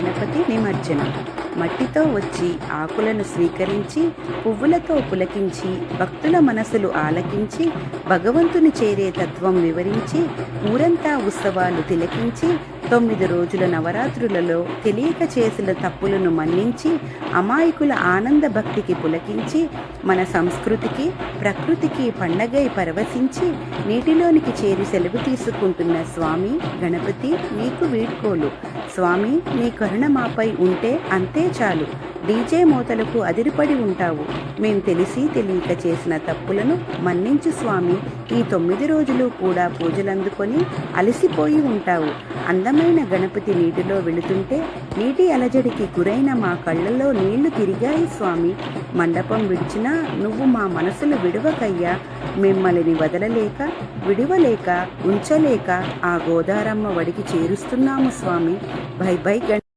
గణపతి నిమజ్జనం. మట్టితో వచ్చి ఆకులను స్వీకరించి పువ్వులతో పులకించి భక్తుల మనసులు ఆలకించి భగవంతుని చేరే తత్వం వివరించి ఊరంతా ఉత్సవాలు తిలకించి 9 రోజుల నవరాత్రులలో తెలియక చేసిన తప్పులను మన్నించి అమాయకుల ఆనంద భక్తికి పులకించి మన సంస్కృతికి ప్రకృతికి పండగై పరవశించి నీటిలోనికి చేరి సెలవు తీసుకుంటున్న స్వామి గణపతి నీకు వీడ్కోలు. స్వామి నీ కరుణ మాపై ఉంటే అంతే చాలు. డీజే మోతలకు అదిరిపడి ఉంటావు. మేం తెలిసి తెలియక చేసిన తప్పులను మన్నించు స్వామి. ఈ 9 రోజులు కూడా పూజలందుకొని అలసిపోయి ఉంటావు. అందమైన గణపతి నీటిలో వెళుతుంటే నీటి అలజడికి గురైన మా కళ్ళల్లో నీళ్లు తిరిగాయి స్వామి. మండపం విడిచినా నువ్వు మా మనసులు విడువకయ్యా. మిమ్మల్ని వదలలేక విడువలేక ఉంచలేక ఆ గోదారమ్మ వడికి చేరుస్తున్నాము స్వామి. By by